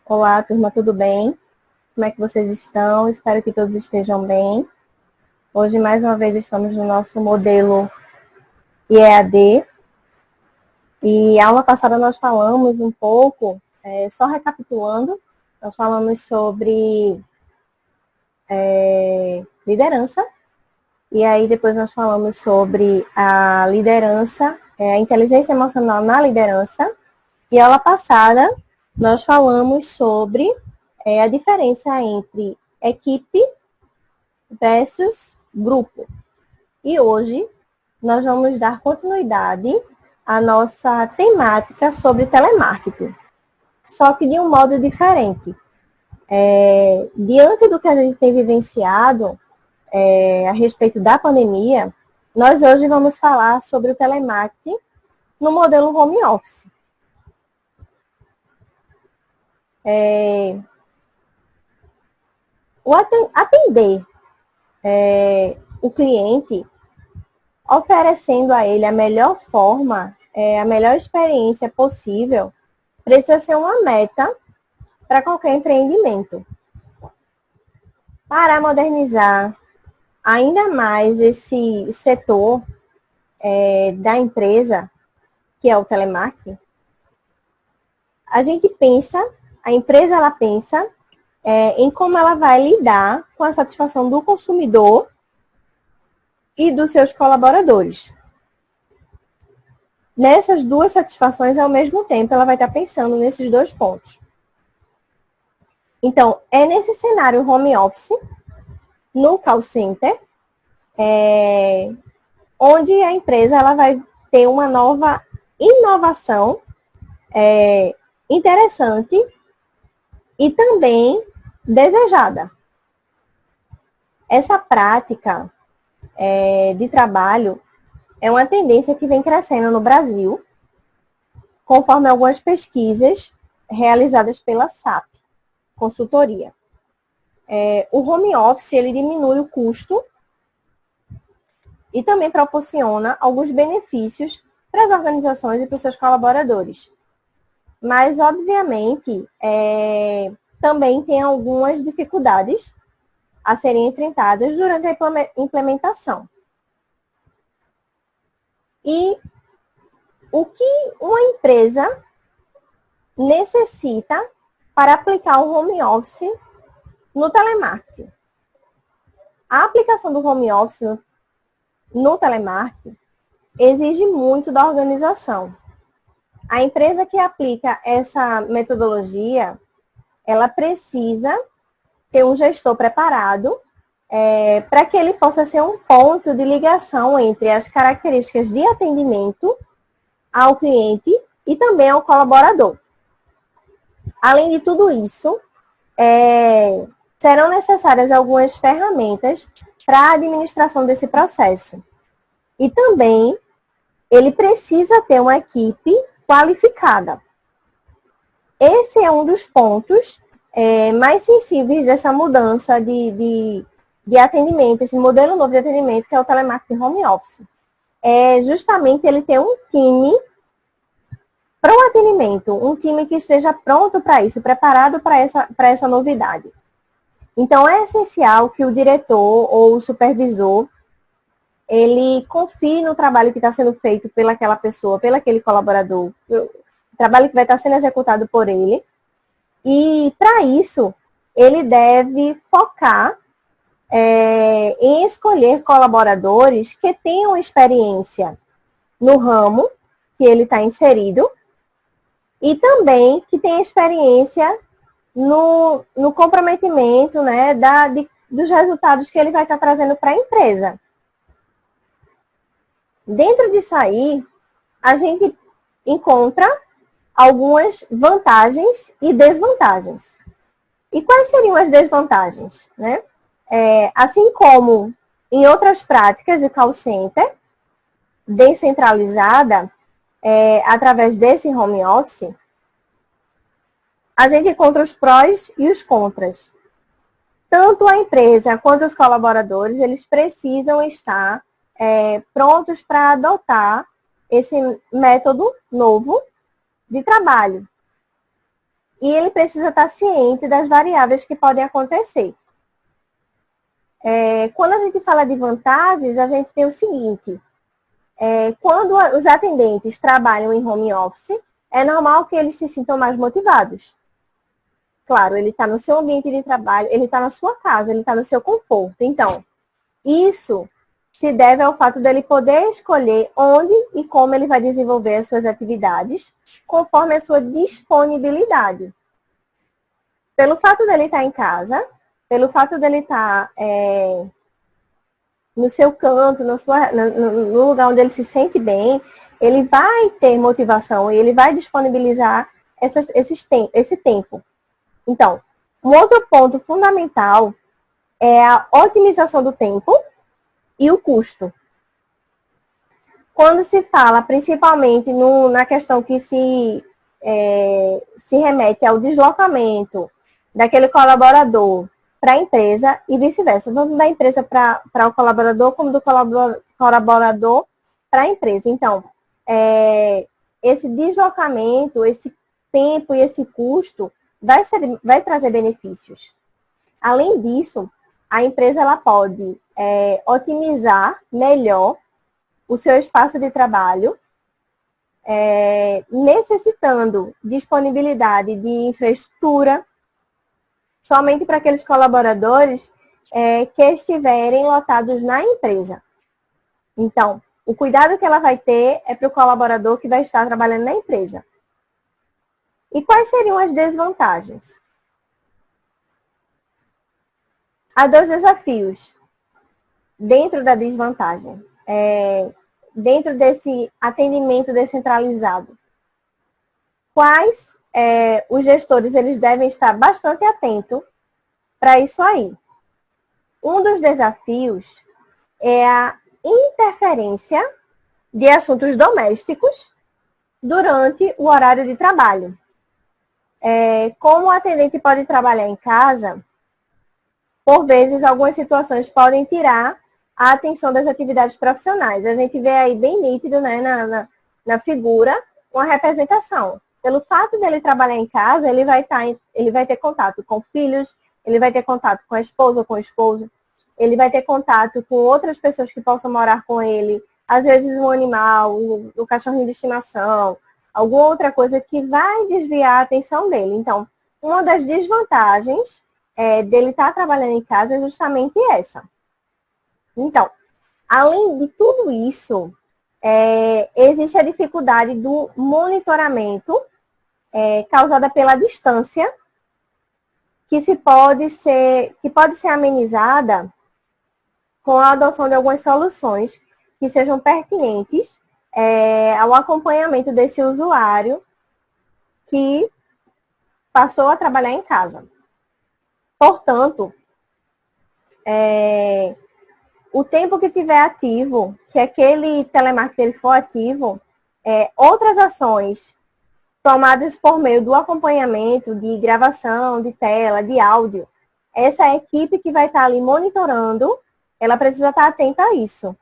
Olá, turma, tudo bem? Como é que vocês estão? Espero que todos estejam bem. Hoje, mais uma vez, estamos no nosso modelo IEAD. E a aula passada nós falamos um pouco, só recapitulando, nós falamos sobre liderança. E aí depois nós falamos sobre a liderança, a inteligência emocional na liderança. E a aula passada nós falamos sobre a diferença entre equipe versus grupo. E hoje nós vamos dar continuidade à nossa temática sobre telemarketing, só que de um modo diferente. Diante do que a gente tem vivenciado a respeito da pandemia, nós hoje vamos falar sobre o telemarketing no modelo home office. Atender o cliente, oferecendo a ele a melhor forma, a melhor experiência possível, precisa ser uma meta para qualquer empreendimento. Para modernizar ainda mais esse setor da empresa, que é o telemarketing, a empresa ela pensa em como ela vai lidar com a satisfação do consumidor e dos seus colaboradores. Nessas duas satisfações, ao mesmo tempo, ela vai estar pensando nesses dois pontos. Então, é nesse cenário home office, no call center, onde a empresa ela vai ter uma nova inovação interessante e também desejada. Essa prática de trabalho é uma tendência que vem crescendo no Brasil, conforme algumas pesquisas realizadas pela SAP, consultoria. O home office ele diminui o custo e também proporciona alguns benefícios para as organizações e para os seus colaboradores. Mas, obviamente, também tem algumas dificuldades a serem enfrentadas durante a implementação. E o que uma empresa necessita para aplicar o home office no telemarketing? A aplicação do home office no telemarketing exige muito da organização. A empresa que aplica essa metodologia, ela precisa ter um gestor preparado para que ele possa ser um ponto de ligação entre as características de atendimento ao cliente e também ao colaborador. Além de tudo isso, serão necessárias algumas ferramentas para a administração desse processo. E também ele precisa ter uma equipe qualificada. Esse é um dos pontos mais sensíveis dessa mudança de atendimento, esse modelo novo de atendimento, que é o telemarketing home office. Justamente ele ter um time para o atendimento, um time que esteja pronto para isso, preparado para essa novidade. Então, é essencial que o diretor ou o supervisor ele confie no trabalho que está sendo feito pelaquela pessoa, pelaquele colaborador, o trabalho que vai estar sendo executado por ele. E, para isso, ele deve focar em escolher colaboradores que tenham experiência no ramo que ele está inserido e também que tenha experiência no comprometimento, né, dos resultados que ele vai estar trazendo para a empresa. Dentro disso aí, a gente encontra algumas vantagens e desvantagens. E quais seriam as desvantagens, né? Assim como em outras práticas de call center, descentralizada, através desse home office, a gente encontra os prós e os contras. Tanto a empresa quanto os colaboradores, eles precisam estar prontos para adotar esse método novo de trabalho. E ele precisa estar ciente das variáveis que podem acontecer. Quando a gente fala de vantagens, a gente tem o seguinte: quando os atendentes trabalham em home office, é normal que eles se sintam mais motivados. Claro, ele está no seu ambiente de trabalho, ele está na sua casa, ele está no seu conforto. Então, isso se deve ao fato dele poder escolher onde e como ele vai desenvolver as suas atividades, conforme a sua disponibilidade. Pelo fato dele estar em casa, pelo fato dele estar no seu canto, no lugar onde ele se sente bem, ele vai ter motivação e ele vai disponibilizar esse tempo. Então, um outro ponto fundamental é a otimização do tempo e o custo. Quando se fala, principalmente na questão que se remete ao deslocamento daquele colaborador para a empresa e vice-versa, tanto da empresa para o colaborador, como do colaborador para a empresa. Então, esse deslocamento, esse tempo e esse custo vai trazer benefícios. Além disso, a empresa ela pode otimizar melhor o seu espaço de trabalho, necessitando disponibilidade de infraestrutura somente para aqueles colaboradores que estiverem lotados na empresa. Então, o cuidado que ela vai ter é para o colaborador que vai estar trabalhando na empresa. E quais seriam as desvantagens? Há dois desafios dentro da desvantagem, dentro desse atendimento descentralizado. Quais os gestores eles devem estar bastante atentos para isso aí? Um dos desafios é a interferência de assuntos domésticos durante o horário de trabalho. Como o atendente pode trabalhar em casa, por vezes algumas situações podem tirar a atenção das atividades profissionais. A gente vê aí bem nítido, né, na figura, uma representação. Pelo fato dele trabalhar em casa, ele vai ter contato com filhos, ele vai ter contato com a esposa ou com o esposo, ele vai ter contato com outras pessoas que possam morar com ele, às vezes um animal, um cachorrinho de estimação, alguma outra coisa que vai desviar a atenção dele. Então, uma das desvantagens dele estar trabalhando em casa é justamente essa. Então, além de tudo isso, existe a dificuldade do monitoramento causada pela distância, que pode ser amenizada com a adoção de algumas soluções que sejam pertinentes ao acompanhamento desse usuário que passou a trabalhar em casa. Portanto, o tempo que tiver ativo, que aquele telemarketer for ativo, outras ações tomadas por meio do acompanhamento, de gravação, de tela, de áudio, essa equipe que vai estar ali monitorando, ela precisa estar atenta a isso.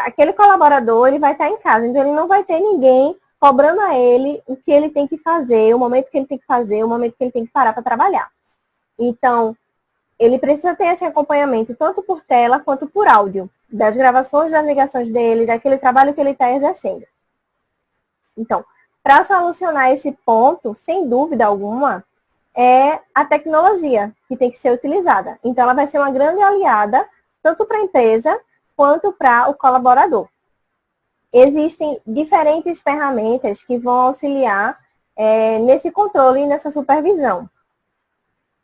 Aquele colaborador, ele vai estar em casa, então ele não vai ter ninguém cobrando a ele o que ele tem que fazer, o momento que ele tem que fazer, o momento que ele tem que parar para trabalhar. Então, ele precisa ter esse acompanhamento tanto por tela quanto por áudio, das gravações, das ligações dele, daquele trabalho que ele está exercendo. Então, para solucionar esse ponto, sem dúvida alguma, é a tecnologia que tem que ser utilizada. Então, ela vai ser uma grande aliada, tanto para a empresa quanto para o colaborador. Existem diferentes ferramentas que vão auxiliar nesse controle e nessa supervisão.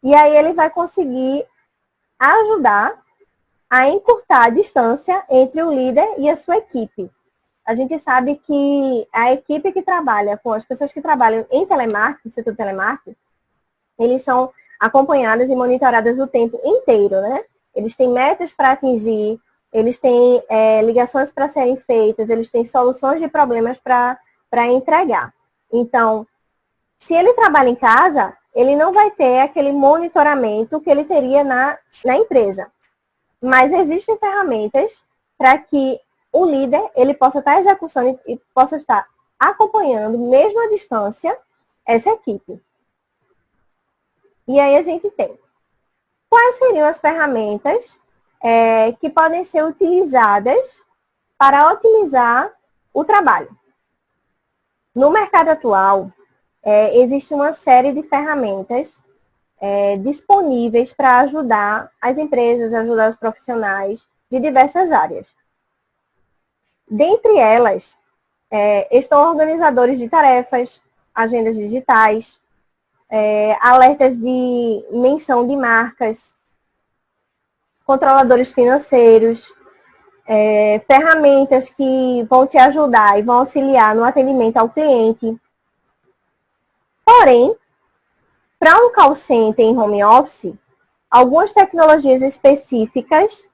E aí ele vai conseguir ajudar a encurtar a distância entre o líder e a sua equipe. a gente sabe que a equipe que trabalha com as pessoas que trabalham em telemarketing, no setor de telemarketing, eles são acompanhadas e monitoradas o tempo inteiro, né? Eles têm metas para atingir, eles têm ligações para serem feitas, eles têm soluções de problemas para entregar. Então, se ele trabalha em casa, ele não vai ter aquele monitoramento que ele teria na empresa. Mas existem ferramentas para que o líder ele possa estar executando e possa estar acompanhando, mesmo à distância, essa equipe. E aí a gente tem. Quais seriam as ferramentas que podem ser utilizadas para otimizar o trabalho? No mercado atual, existe uma série de ferramentas disponíveis para ajudar as empresas, ajudar os profissionais de diversas áreas. Dentre elas, estão organizadores de tarefas, agendas digitais, alertas de menção de marcas, controladores financeiros, ferramentas que vão te ajudar e vão auxiliar no atendimento ao cliente. Porém, para um call center em home office, algumas tecnologias específicas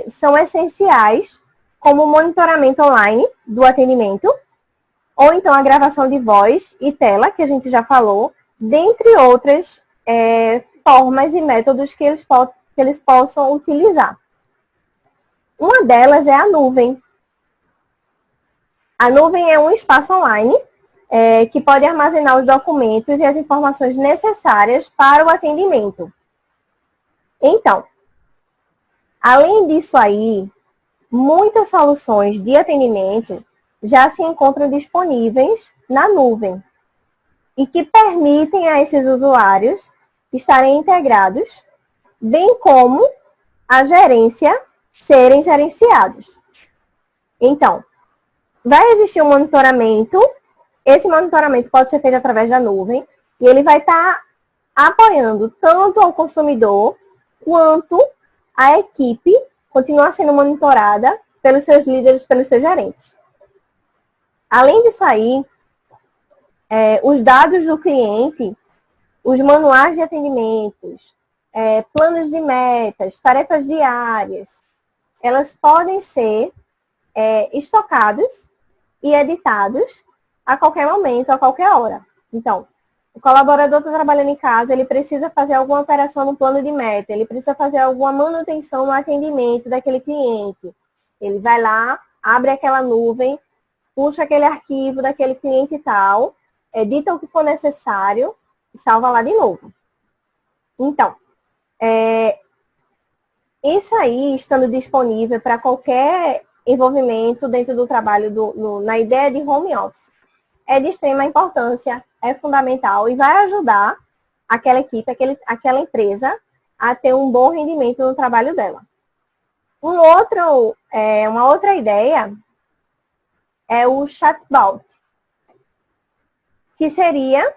são essenciais, como o monitoramento online do atendimento, ou então a gravação de voz e tela, que a gente já falou, dentre outras formas e métodos que eles possam utilizar. Uma delas é a nuvem. A nuvem é um espaço online que pode armazenar os documentos e as informações necessárias para o atendimento. Então, além disso aí, muitas soluções de atendimento já se encontram disponíveis na nuvem e que permitem a esses usuários estarem integrados, bem como a gerência serem gerenciados. Então, vai existir um monitoramento, esse monitoramento pode ser feito através da nuvem e ele vai estar apoiando tanto ao consumidor quanto a equipe continuar sendo monitorada pelos seus líderes, pelos seus gerentes. Além disso aí, os dados do cliente, os manuais de atendimentos, planos de metas, tarefas diárias, elas podem ser estocados e editados a qualquer momento, a qualquer hora. Então, o colaborador está trabalhando em casa, ele precisa fazer alguma alteração no plano de meta, ele precisa fazer alguma manutenção no atendimento daquele cliente. Ele vai lá, abre aquela nuvem, puxa aquele arquivo daquele cliente e tal, edita o que for necessário e salva lá de novo. Então, isso aí estando disponível para qualquer envolvimento dentro do trabalho, na ideia de home office, é de extrema importância, é fundamental e vai ajudar aquela equipe, aquela empresa a ter um bom rendimento no trabalho dela. Uma outra ideia é o chatbot, que seria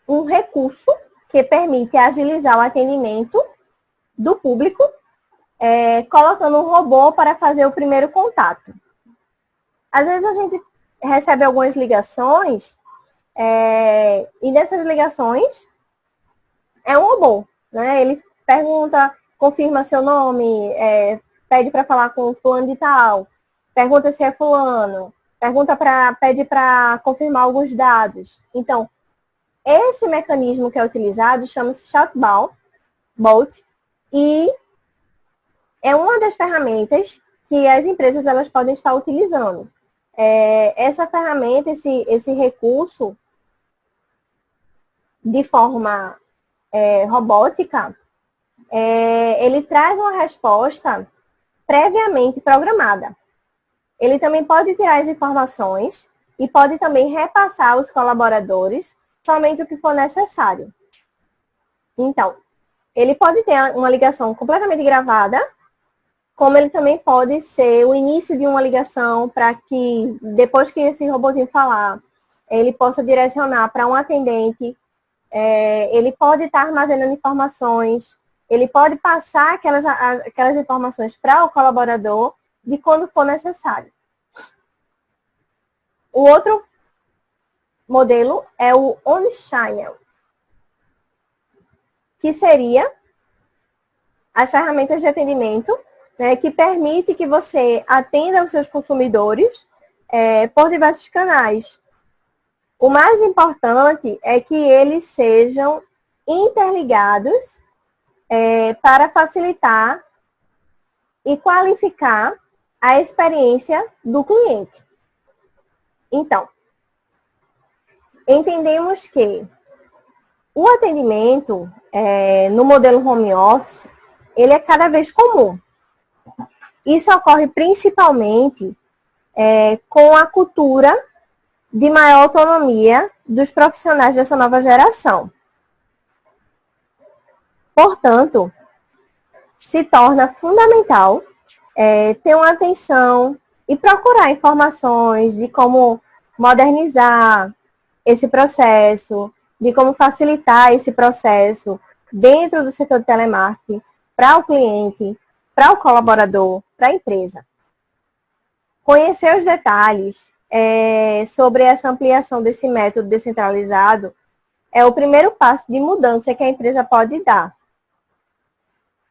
um recurso que permite agilizar o atendimento do público, colocando um robô para fazer o primeiro contato. Às vezes a gente recebe algumas ligações e dessas ligações é um robô, né? Ele pergunta, confirma seu nome, pede para falar com fulano de tal, pergunta se é fulano, pede para confirmar alguns dados. Então, esse mecanismo que é utilizado chama-se chatbot e é uma das ferramentas que as empresas elas podem estar utilizando. Essa ferramenta, esse recurso, de forma robótica, ele traz uma resposta previamente programada. Ele também pode tirar as informações e pode também repassar aos colaboradores somente o que for necessário. Então, ele pode ter uma ligação completamente gravada, como ele também pode ser o início de uma ligação para que, depois que esse robozinho falar, ele possa direcionar para um atendente, ele pode estar armazenando informações, ele pode passar aquelas informações para o colaborador de quando for necessário. O outro modelo é o Omnichannel, que seria as ferramentas de atendimento, né, que permite que você atenda os seus consumidores por diversos canais. O mais importante é que eles sejam interligados para facilitar e qualificar a experiência do cliente. Então, entendemos que o atendimento no modelo home office, ele é cada vez comum. Isso ocorre principalmente com a cultura de maior autonomia dos profissionais dessa nova geração. Portanto, se torna fundamental ter uma atenção e procurar informações de como modernizar esse processo, de como facilitar esse processo dentro do setor de telemarketing para o cliente, para o colaborador, para a empresa. Conhecer os detalhes sobre essa ampliação desse método descentralizado é o primeiro passo de mudança que a empresa pode dar.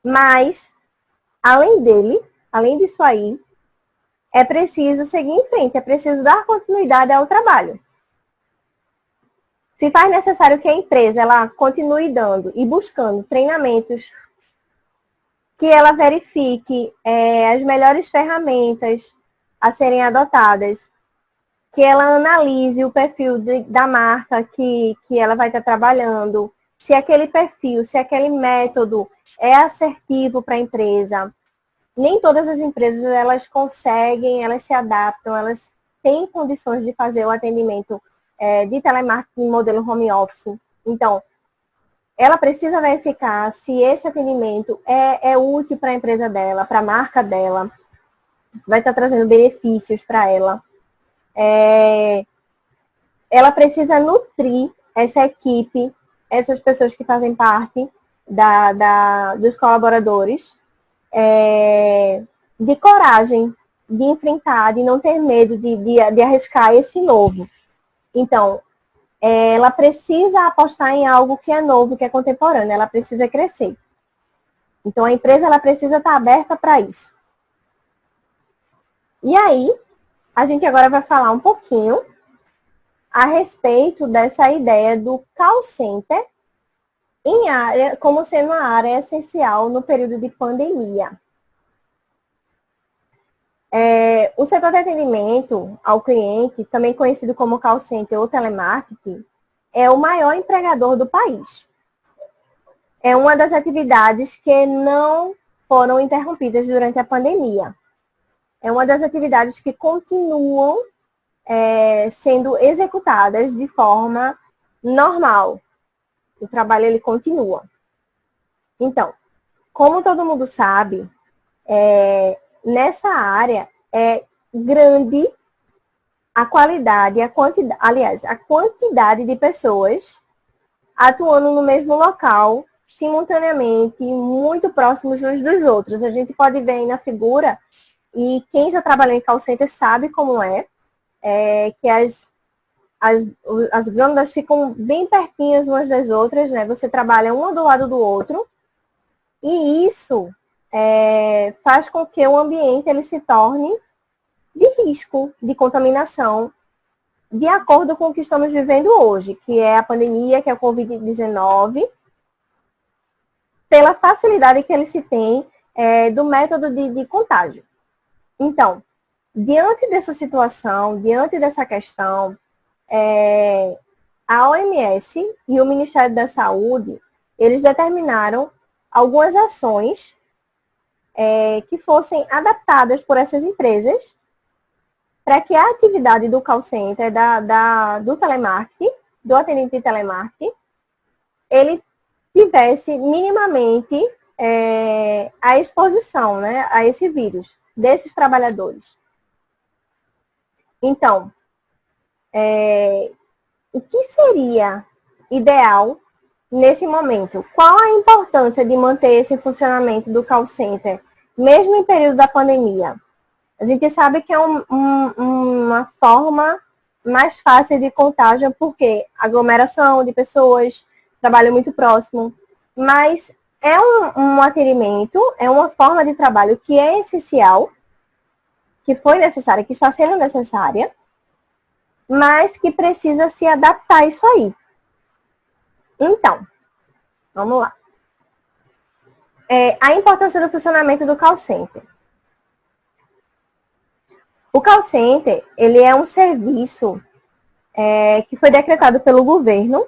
Mas, além disso aí, é preciso seguir em frente, é preciso dar continuidade ao trabalho. Se faz necessário que a empresa ela continue dando e buscando treinamentos, que ela verifique as melhores ferramentas a serem adotadas, que ela analise o perfil da marca que ela vai estar trabalhando, se aquele perfil, se aquele método é assertivo para a empresa. Nem todas as empresas elas conseguem, elas se adaptam, elas têm condições de fazer o atendimento de telemarketing em modelo home office. Então, ela precisa verificar se esse atendimento é útil para a empresa dela, para a marca dela, vai estar trazendo benefícios para ela. Ela precisa nutrir essa equipe, essas pessoas que fazem parte dos colaboradores, de coragem, de enfrentar, de não ter medo de arriscar esse novo. Então, ela precisa apostar em algo que é novo, que é contemporâneo, ela precisa crescer. Então, a empresa ela precisa estar aberta para isso. E aí, a gente agora vai falar um pouquinho a respeito dessa ideia do call center como sendo uma área essencial no período de pandemia. O setor de atendimento ao cliente, também conhecido como call center ou telemarketing, é o maior empregador do país. É uma das atividades que não foram interrompidas durante a pandemia. É uma das atividades que continuam sendo executadas de forma normal. O trabalho ele continua. Então, como todo mundo sabe, nessa área é grande a qualidade, a quantidade de pessoas atuando no mesmo local, simultaneamente, muito próximos uns dos outros. A gente pode ver aí na figura, e quem já trabalhou em call center sabe como que as glândulas ficam bem pertinhas umas das outras, né? Você trabalha uma do lado do outro, e isso faz com que o ambiente ele se torne de risco de contaminação, de acordo com o que estamos vivendo hoje, que é a pandemia, que é o Covid-19, pela facilidade que ele se tem do método de contágio. Então, diante dessa situação, diante dessa questão, a OMS e o Ministério da Saúde, eles determinaram algumas ações que fossem adaptadas por essas empresas para que a atividade do call center, do telemarketing, do atendente de telemarketing, ele tivesse minimamente a exposição, né, a esse vírus, desses trabalhadores. Então, o que seria ideal nesse momento? Qual a importância de manter esse funcionamento do call center, mesmo em período da pandemia? A gente sabe que é uma forma mais fácil de contágio, porque aglomeração de pessoas, trabalho muito próximo, mas é um atendimento, é uma forma de trabalho que é essencial, que foi necessária, que está sendo necessária, mas que precisa se adaptar a isso aí. Então, vamos lá. A importância do funcionamento do call center. O call center, ele é um serviço que foi decretado pelo governo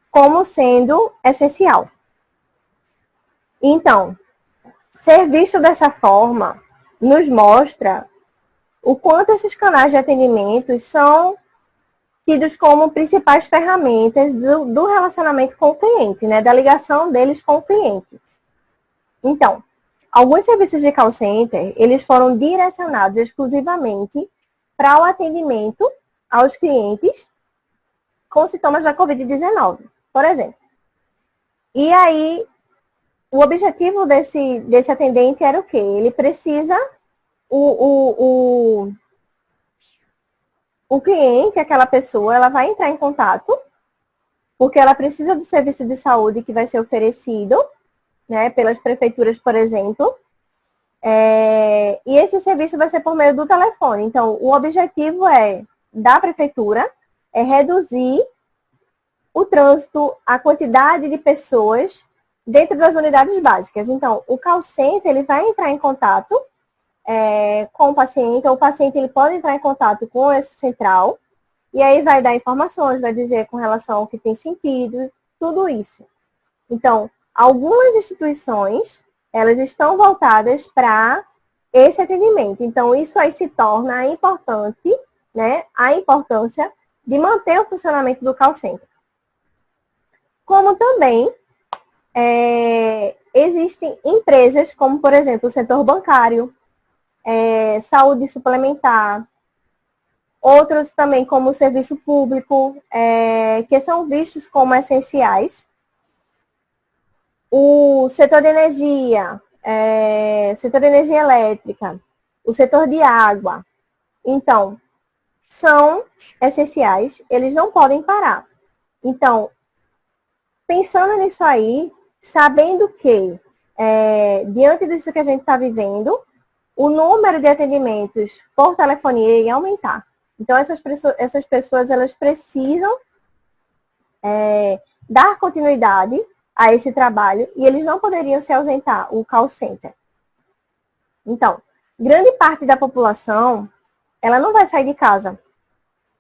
como sendo essencial. Então, ser visto dessa forma nos mostra o quanto esses canais de atendimento são tidos como principais ferramentas do relacionamento com o cliente, né? Da ligação deles com o cliente. Então, alguns serviços de call center, eles foram direcionados exclusivamente para o atendimento aos clientes com sintomas da Covid-19, por exemplo. E aí, o objetivo desse atendente era o quê? Ele precisa, o cliente, aquela pessoa, ela vai entrar em contato, porque ela precisa do serviço de saúde que vai ser oferecido, né, pelas prefeituras, por exemplo. E esse serviço vai ser por meio do telefone. Então, o objetivo da prefeitura é reduzir o trânsito, a quantidade de pessoas dentro das unidades básicas. Então, o call center, ele vai entrar em contato com o paciente, ou o paciente ele pode entrar em contato com esse central, e aí vai dar informações, vai dizer com relação ao que tem sentido, tudo isso. Então, algumas instituições, elas estão voltadas para esse atendimento. Então, isso aí se torna importante, né, a importância de manter o funcionamento do call center. Como também existem empresas, como, por exemplo, o setor bancário, saúde suplementar, outros também como o serviço público, que são vistos como essenciais. O setor de energia, setor de energia elétrica, o setor de água. Então, são essenciais, eles não podem parar. Então, pensando nisso aí, sabendo que, diante disso que a gente está vivendo, o número de atendimentos por telefonia ia aumentar. Então, essas pessoas elas precisam dar continuidade a esse trabalho e eles não poderiam se ausentar, o call center. Então, grande parte da população, ela não vai sair de casa.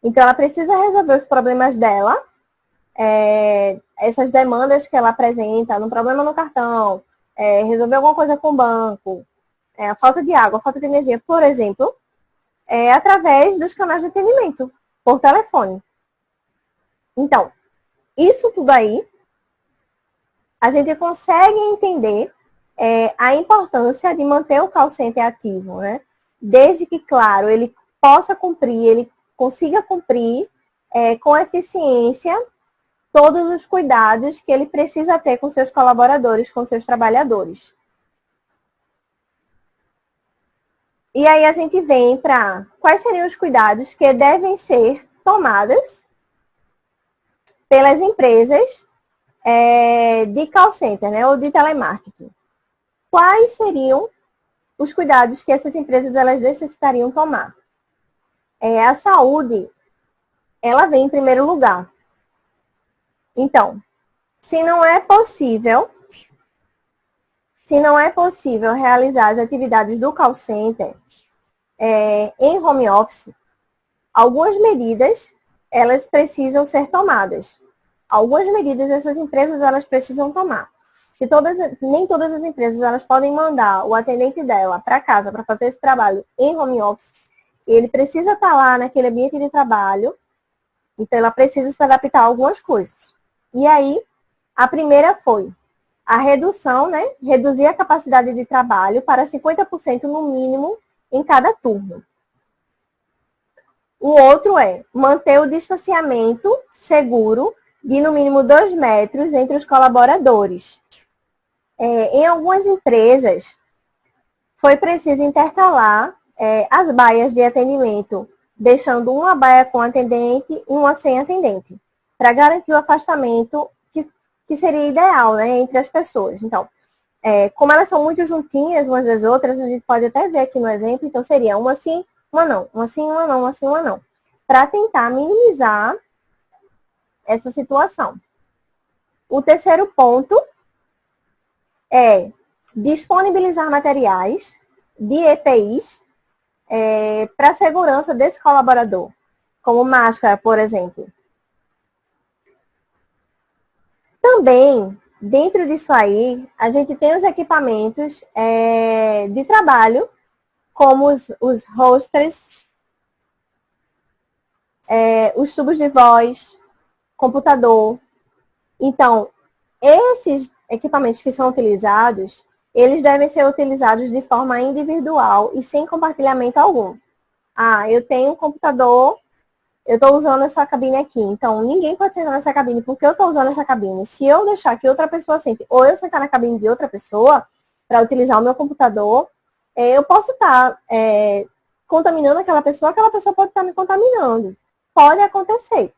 Então, ela precisa resolver os problemas dela, essas demandas que ela apresenta, um problema no cartão, resolver alguma coisa com o banco, a falta de água, a falta de energia, por exemplo, através dos canais de atendimento, por telefone. Então, isso tudo aí, a gente consegue entender a importância de manter o call center ativo, né? Desde que, claro, ele possa cumprir, ele consiga cumprir com eficiência todos os cuidados que ele precisa ter com seus colaboradores, com seus trabalhadores. E aí a gente vem para quais seriam os cuidados que devem ser tomados pelas empresas de call center, né, ou de telemarketing. Quais seriam os cuidados que essas empresas elas necessitariam tomar? A saúde, ela vem em primeiro lugar. Então, se não é possível realizar as atividades do call center em home office, algumas medidas elas precisam ser tomadas. Algumas medidas essas empresas elas precisam tomar. Nem todas as empresas elas podem mandar o atendente dela para casa para fazer esse trabalho em home office. Ele precisa estar lá naquele ambiente de trabalho, então ela precisa se adaptar a algumas coisas. E aí, a primeira foi a redução, né? Reduzir a capacidade de trabalho para 50% no mínimo em cada turno. O outro é manter o distanciamento seguro de no mínimo 2 metros entre os colaboradores. Em algumas empresas, foi preciso intercalar as baias de atendimento, deixando uma baia com atendente e uma sem atendente, para garantir o afastamento que seria ideal, né, entre as pessoas. Então, como elas são muito juntinhas umas das outras, a gente pode até ver aqui no exemplo, então seria uma sim, uma não, uma sim, uma não, uma sim, uma não, para tentar minimizar essa situação. O terceiro ponto é disponibilizar materiais de EPIs para a segurança desse colaborador, como máscara, por exemplo. Também, dentro disso aí, a gente tem os equipamentos de trabalho, como os rosters, os tubos de voz, computador. Então, esses equipamentos que são utilizados, eles devem ser utilizados de forma individual e sem compartilhamento algum. Ah, eu tenho um computador, eu estou usando essa cabine aqui. Então, ninguém pode sentar nessa cabine porque eu estou usando essa cabine. Se eu deixar que outra pessoa sente, ou eu sentar na cabine de outra pessoa para utilizar o meu computador, eu posso estar contaminando aquela pessoa pode estar me contaminando. Pode acontecer.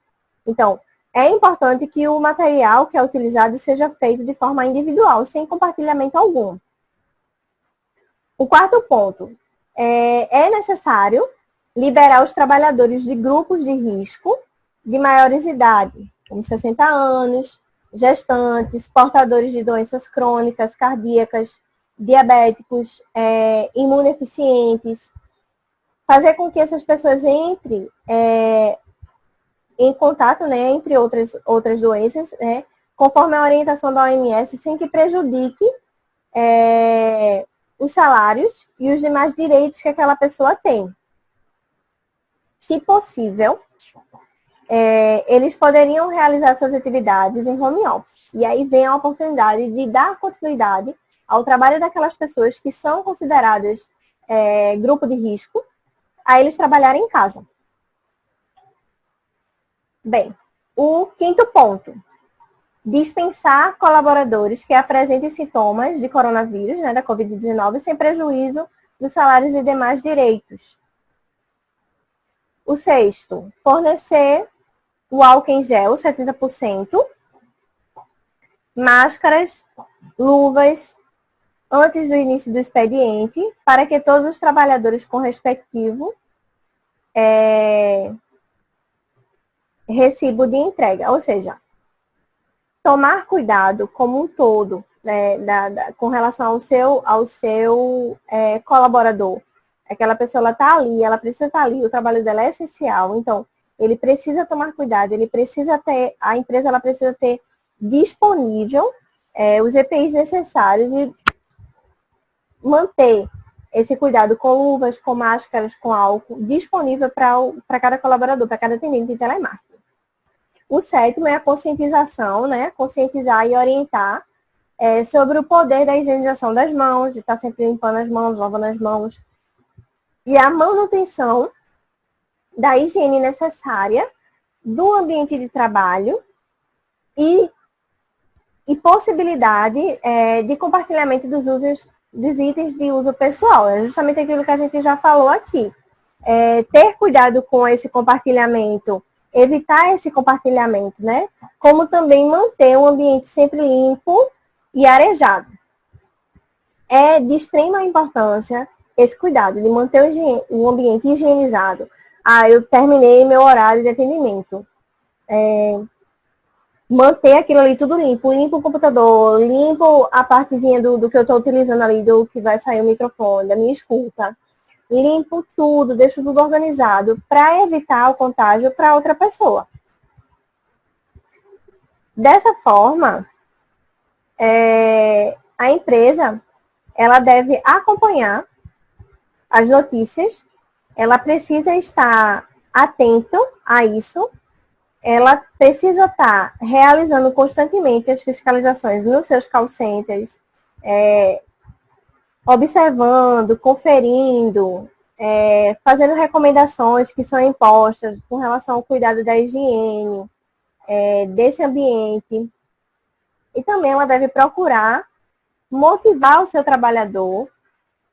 Então, é importante que o material que é utilizado seja feito de forma individual, sem compartilhamento algum. O quarto ponto, é necessário liberar os trabalhadores de grupos de risco de maiores idade, como 60 anos, gestantes, portadores de doenças crônicas, cardíacas, diabéticos, imunodeficientes, fazer com que essas pessoas entrem em contato, né, entre outras doenças, né, conforme a orientação da OMS, sem que prejudique os salários e os demais direitos que aquela pessoa tem. Se possível, eles poderiam realizar suas atividades em home office. E aí vem a oportunidade de dar continuidade ao trabalho daquelas pessoas que são consideradas grupo de risco, a eles trabalharem em casa. Bem, o quinto ponto, dispensar colaboradores que apresentem sintomas de coronavírus, né, da Covid-19, sem prejuízo dos salários e demais direitos. O sexto, fornecer o álcool em gel, 70%, máscaras, luvas, antes do início do expediente, para que todos os trabalhadores com respectivo recibo de entrega. Ou seja, tomar cuidado como um todo, né, com relação ao seu colaborador. Aquela pessoa, ela está ali, ela precisa estar ali, o trabalho dela é essencial. Então, ele precisa tomar cuidado, a empresa ela precisa ter disponível os EPIs necessários e manter esse cuidado com luvas, com máscaras, com álcool, disponível para cada colaborador, para cada atendente de telemarketing. O sétimo é a conscientização, né? Conscientizar e orientar sobre o poder da higienização das mãos, de estar sempre limpando as mãos, lavando as mãos. E a manutenção da higiene necessária do ambiente de trabalho e possibilidade de compartilhamento dos itens de uso pessoal. É justamente aquilo que a gente já falou aqui. Ter cuidado com esse compartilhamento, evitar esse compartilhamento, né? Como também manter o ambiente sempre limpo e arejado. É de extrema importância esse cuidado de manter o ambiente higienizado. Eu terminei meu horário de atendimento. Manter aquilo ali tudo limpo. Limpo o computador, limpo a partezinha do que eu estou utilizando ali, do que vai sair o microfone, da minha escuta. Limpo tudo, deixo tudo organizado para evitar o contágio para outra pessoa. Dessa forma, a empresa ela deve acompanhar as notícias, ela precisa estar atento a isso, ela precisa estar realizando constantemente as fiscalizações nos seus call centers, observando, conferindo, fazendo recomendações que são impostas com relação ao cuidado da higiene, desse ambiente. E também ela deve procurar motivar o seu trabalhador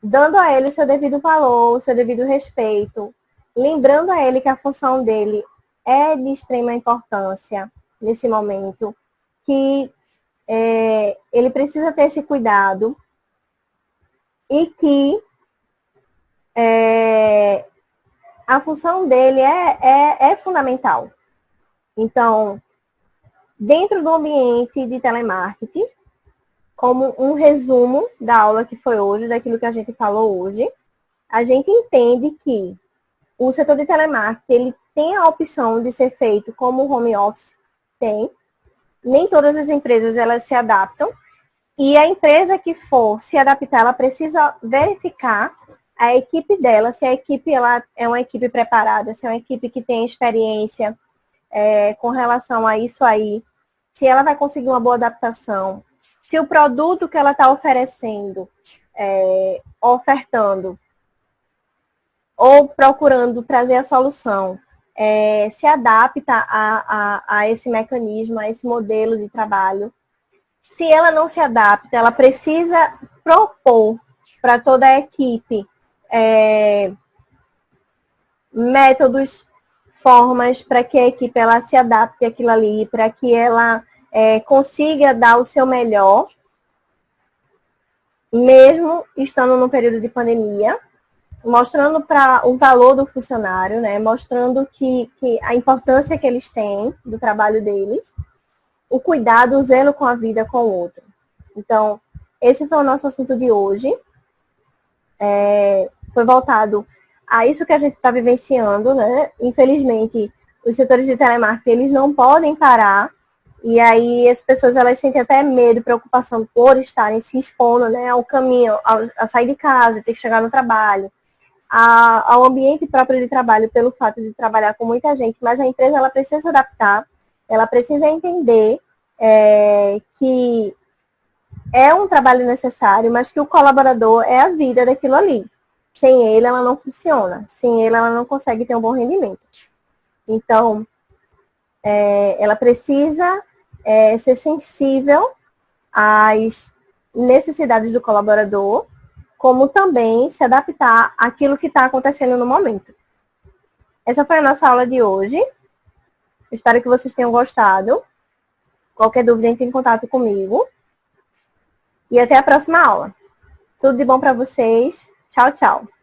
dando a ele o seu devido valor, o seu devido respeito, lembrando a ele que a função dele é de extrema importância nesse momento, que ele precisa ter esse cuidado e que a função dele é fundamental. Então, dentro do ambiente de telemarketing, como um resumo da aula que foi hoje, daquilo que a gente falou hoje, a gente entende que o setor de telemarketing, ele tem a opção de ser feito como o home office tem. Nem todas as empresas, elas se adaptam. E a empresa que for se adaptar, ela precisa verificar a equipe dela, se a equipe ela é uma equipe preparada, se é uma equipe que tem experiência com relação a isso aí, se ela vai conseguir uma boa adaptação, se o produto que ela está oferecendo, ofertando, ou procurando trazer a solução, se adapta a esse mecanismo, a esse modelo de trabalho. Se ela não se adapta, ela precisa propor para toda a equipe métodos, formas para que a equipe ela se adapte àquilo ali, para que ela consiga dar o seu melhor, mesmo estando no período de pandemia, mostrando para o valor do funcionário, né? Mostrando que a importância que eles têm do trabalho deles, o cuidado, o zelo com a vida com o outro. Então, esse foi o nosso assunto de hoje. Foi voltado a isso que a gente está vivenciando, né? Infelizmente, os setores de telemarketing, eles não podem parar, e aí as pessoas, elas sentem até medo, preocupação por estarem se expondo, né, ao caminho, a sair de casa, ter que chegar no trabalho, ao ambiente próprio de trabalho, pelo fato de trabalhar com muita gente, mas a empresa, ela precisa se adaptar, ela precisa entender que é um trabalho necessário, mas que o colaborador é a vida daquilo ali. Sem ele, ela não funciona. Sem ele, ela não consegue ter um bom rendimento. Então, ela precisa ser sensível às necessidades do colaborador, como também se adaptar àquilo que está acontecendo no momento. Essa foi a nossa aula de hoje. Espero que vocês tenham gostado. Qualquer dúvida, entre em contato comigo. E até a próxima aula. Tudo de bom para vocês. Tchau, tchau.